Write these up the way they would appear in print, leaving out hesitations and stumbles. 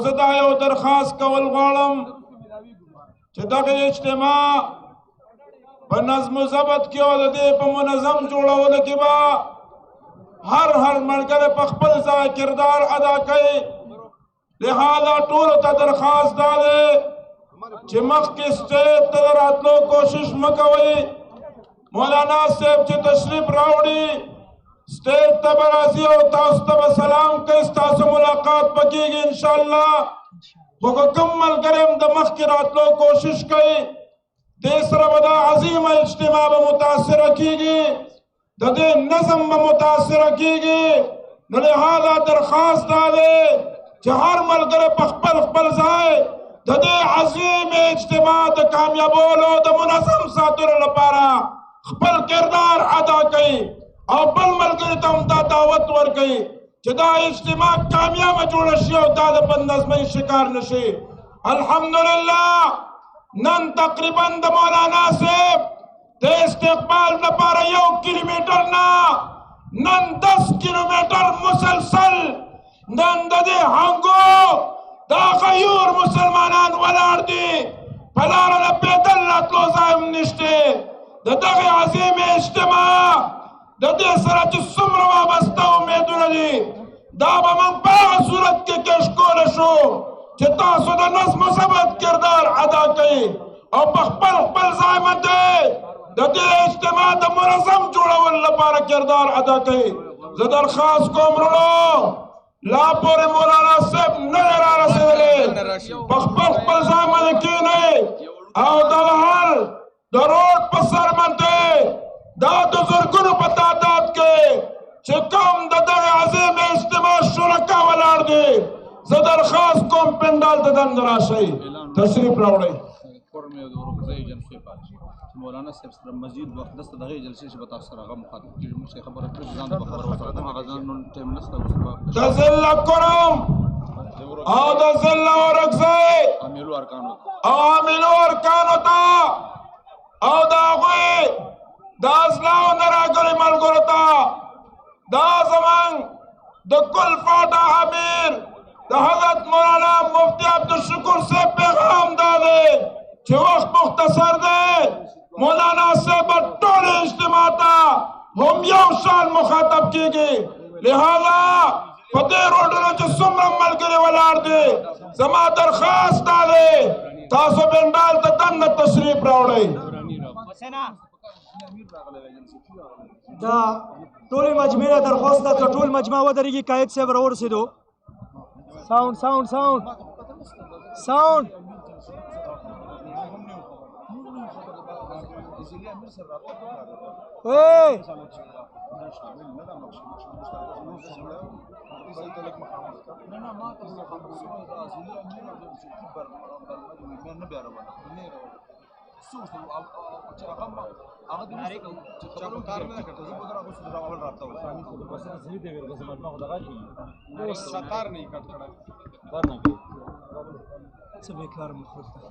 زه دا یو درخواست کول غواړم چې دغه اجتماع په نظم و ضبط کې او د دې په منظم جوړولو کې به هر ملګری په خپل ځای کردار ادا کوي. لہذا ټولو ته درخواست دا دی چې مخکې سټیج ته د راتلو کوشش مه کوئ. مولانا صاحب چې تشریف راوړي سټیج ته به راځي او تاسو ته به سلام کوي، ستاسو ملاقات به کېږي انشاءالله. خو که کوم ملګری هم د مخکې راتلو کوشش کوي دې سره به دا عظیمه اجتماع به متاثره کېږي، د دې نظم به متاثره کېږي. نو لہذا درخواست دا دی چې هر ملګری په خپل ځای د دې عظیم اجتماع د کامیابولو د منظم ساتلو لپاره خپل کردار ادا کوي او بل ملګري ته هم دا دعوت ورکوي چې دا اجتماع کامیابه جوړه شي او دا د بدنظمۍ شکار نشي. الحمدلله نن تقریبا د مولانا صاحب د استقبال لپاره 1 کیلومتر نه نن 10 کیلومتر مسلسل نن د دې هنګو دا غیور مسلمانان ولاړ دي، په لاره د پیدل راتلو ځای هم نشته. د دغې عظیم اجتماع د دې سره چې څومره وابسته امیدونه دي دا به موږ په هغه صورت کې کش کولی شو چې تاسو د نظم و ضبط کردار ادا کوئ او په خپل ځای باندې د دې اجتماع د منظم جوړولو لپاره کردار ادا کوئ. زه درخواست کوم وروڼو لا پورې مولانا صاحب نه دی رارسېدلی، په خپل ځای باندې کښېنئ او دغه حال د روډ په سر باندې دا د زرګونو په تعداد کې چې کوم د دغې عظیم اجتماع شرکا ولاړ دي زه درخواست کوم پنډال ته دننه راشئ، تشریف راوړئ. مولانا صاحب سره مزید وخت دسته دغه جلسې چې به تاسو سره هغه مخاطب کېږي موږ خبره کړې ځان به خبره ورسره کوم هغه ځان نن ټایم نشته اوس د ذله کرم او د ذله ورکځئ عاملو ارکانو ته او د هغوی د اصلاحو نه راغلي ملګرو ته دا زموږ د کل فاټا امیر د حضرت مولانا مفتی عبدالشکور صاحب پیغام دا دی چې وخت مختصر دی. مولانا صاحب ټول اجتماع ته هم یو شان مخاطب کېږي، لہذا په دې روډونو چې څومره ملګري ولاړ دي زما درخواست دا دی تاسو پنډال ته دننه تشریف راوړئ. دا ټولې مجمع نه درخواست ده چې ټول مجمع ودرېږي. قاید صاحب راورسېدو. ساوند څه بیکار مخلوق ده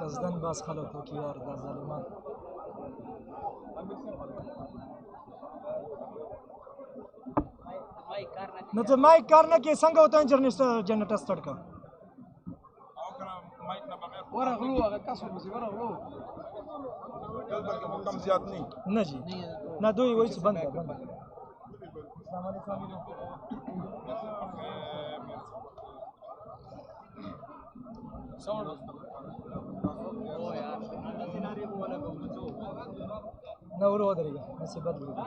قصدن باز خلق کی یار دا ظالمان نو ته مایک کار نه کې څنګه وته جنریټر سٹارټ کا ورغلو هغه تاسو مې ورغلو کم زیات نہیں نه جی نه دوی وایي چې بند نه ور ودرېږه هسې بد لګي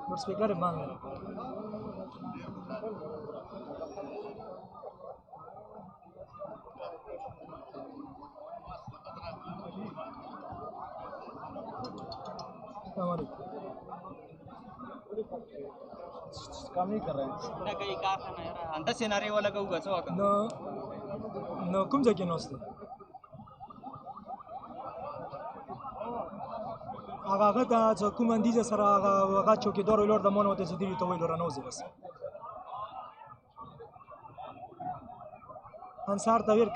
لاوډ سپیکر یې بند دی السلام علیکم کام نہیں کر رہے ہیں نہ کئی کارخانہ یار انده سیناري ولا کوګه څه وکړه نو کوم ځای کې نوسته هغه ته چې کوم اندیزه سره هغه چوکیدار ویلور د مونږ ته زدي ته ویلور نه وځي بس انصار ته ورک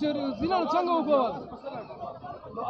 زینان څنګه وکړ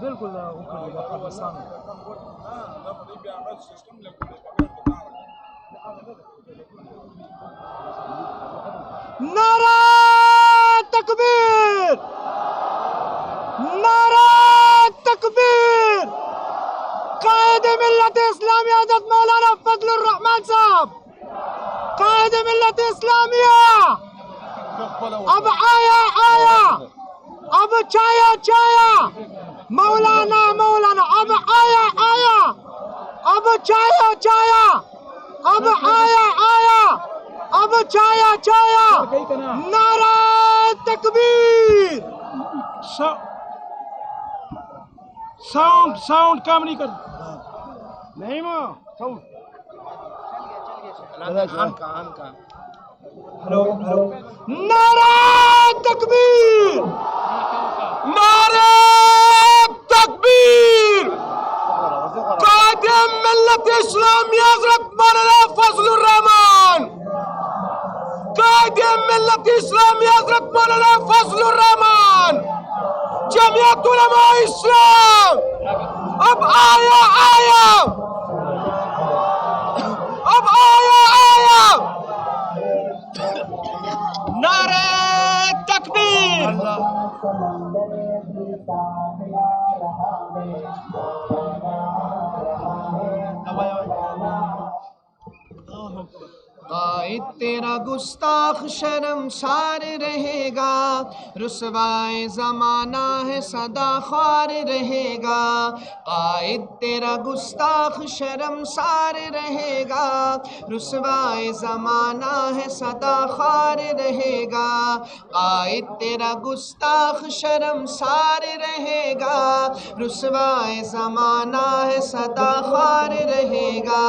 بالکل وکړي د پاکستان نعرہ تکبیر نعرہ تکبیر قائد ملت اسلامی حضرت مولانا فضل الرحمان صاحب قائد ملت اسلامیہ اب آیا اب چایا مولانا اب آیا اب چایا اب آیا اب چایا نعرہ تکبیر ساؤنڈ کام نہیں کر نہیں ماں ہلو نعرہ تکبیر نعرہ تکبیر قائد ملت اسلامی حضرت مولانا فضل الرحمان قائد ملت اسلامی حضرت مولانا فضل الرحمان جمعیت علماء اسلام اب آیا نعرہ تکبیر قائد تیرا گستاخ شرمسار رہے گا رسوائے زمانہ ہے صدا خوار رہے گا قائد تیرا گستاخ شرمسار رہے گا رسوائے زمانہ ہے صدا خوار رہے گا قائد تیرا گستاخ شرمسار رہے گا رسوائے زمانہ ہے صدا خوار رہے گا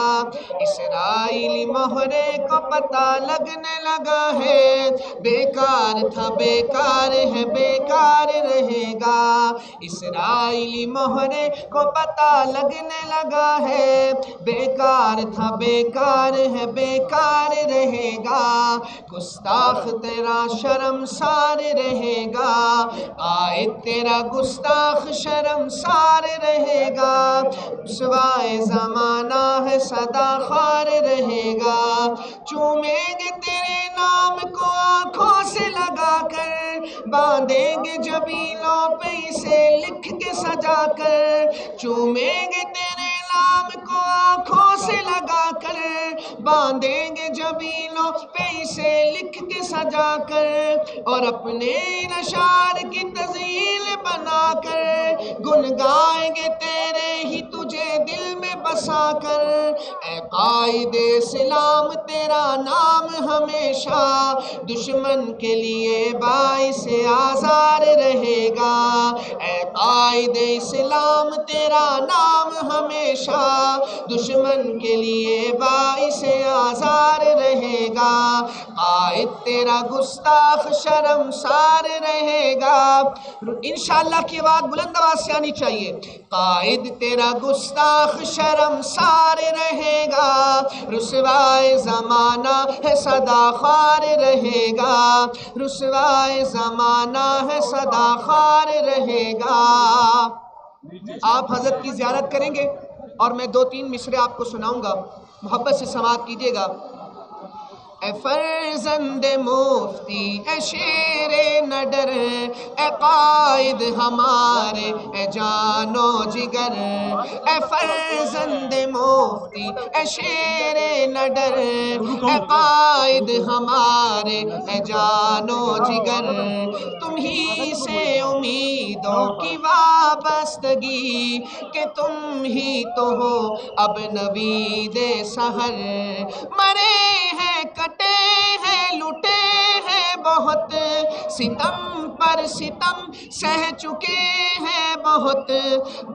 اسرائیلی مہرے کو پتہ لگنے لگا ہے بیکار تھا بیکار ہے بیکار رہے گا اسرائیلی مہرے کو پتہ لگنے لگا ہے بیکار تھا بیکار ہے بیکار رہے گا گستاخ تیرا شرمسار رہے گا قائد تیرا گستاخ شرمسار رہے گا رسوائے زمانہ ہے صدا خوار رہے گا چومیں گے تیرے نام کو آنکھوں سے لگا کر باندھیں گے جبینوں پہ اسے لکھ کے سجا کر چومیں گے تیرے نام کو آنکھوں سے لگا کر باندھیں گے جبینوں پہ اسے لکھ کے سجا کر اور اپنے اشعار کی تزیل بنا کر گنگائیں گے تیرے ہی تجھے دل میں بسا کر اے قائد اسلام تیرا نام ہمیشہ دشمن کے لیے باعث آزار رہے گا، اے قائد اسلام تیرا نام ہمیشہ دشمن کے لیے باعث آزار رہے گا، قائد تیرا گستاخ شرمسار رہے گا۔ انشاءاللہ کی بات بلند آواز سے آنی چاہیے۔ قائد تیرا گستاخ شرمسار رہے گا، رسوائے زمانہ ہے صدا خوار رہے گا، رسوائے زمانہ ہے صدا خوار رہے گا۔ آپ حضرت کی زیارت کریں گے اور میں 2-3 مصرے آپ کو سناؤں گا، محبت سے سماعت کیجیے گا۔ اے فرزند مفتی اے شیر نڈر، اے قائد ہمارے اے جان و جگر، اے فرزند مفتی اے شیر نڈر، اے قائد ہمارے اے جان و جگر، تم ہی سے امیدوں کی وابستگی کہ تم ہی تو ہو اب نوید سحر، مرے ہیں کٹے ہیں لٹے ہیں بہت، ستم پر ستم سہ چکے ہیں بہت،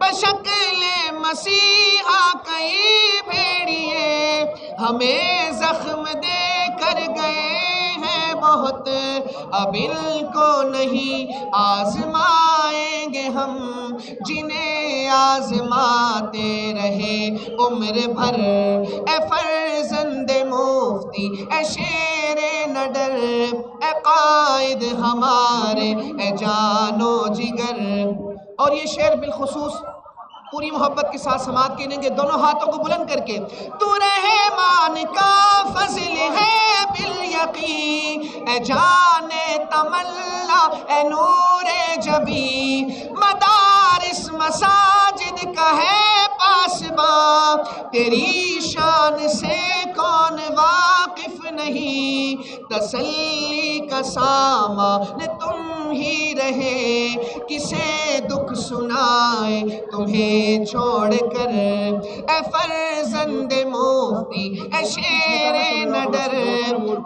بشکل مسیحا کئی بھیڑیے ہمیں زخم دے کر گئے ہیں بہت، اب ان کو نہیں آزمائیں گے ہم جنہیں آزماتے رہے عمر بھر، اے فرزند مفتی اے شیر نڈر، اے قائد ہمارے اے جان و جگر۔ اور یہ شعر بالخصوص پوری محبت کے ساتھ سماعت کریں گے، دونوں ہاتھوں کو بلند کر کے۔ تو رحمان کا فضل ہے بالیقین، اے جان تمنا اے نور جبی، مدارس مساجد کا ہے پاسباں، تیری شان سے کون واقف نہیں، تسلی کا سامان تم ہی رہے، کسے دکھ سنائے تمہیں چھوڑ کر، اے فرزند مفتی اے شیر نڈر،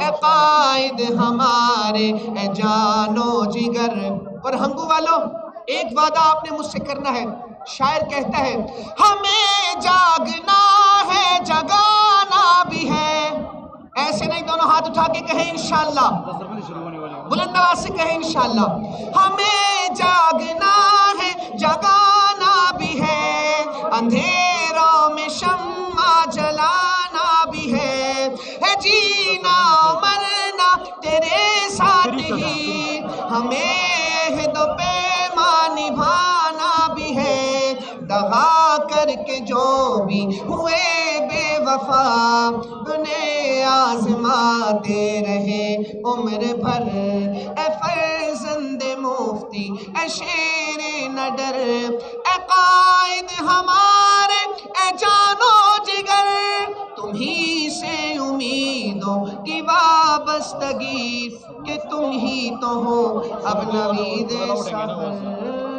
اے قائد ہمارے اے جان و جگر۔ اور ہنگو والو ایک وعدہ آپ نے مجھ سے کرنا ہے، شاعر کہتا ہے ہمیں جاگنا ہے جگانا بھی ہے، ایسے نہیں دونوں ہاتھ اٹھا کے کہیں انشاءاللہ، بلند آواز سے کہیں انشاءاللہ، ہمیں جاگنا ہے جگانا بھی ہے، اندھیروں میں شمع جلانا بھی ہے جینا مرنا تیرے ساتھ ہی، ہمیں عہد و پیمان نبھانا بھی ہے، دغا کر کے جو بھی ہوئے بے وفا انہیں آزماتے رہے عمر بھر، اے فرزند مفتی اے شیر نڈر، اے قائد ہمارے اے جان و جگر، تم ہی سے امیدوں کی وابستگی کہ تم ہی تو ہو اب نوید سحر۔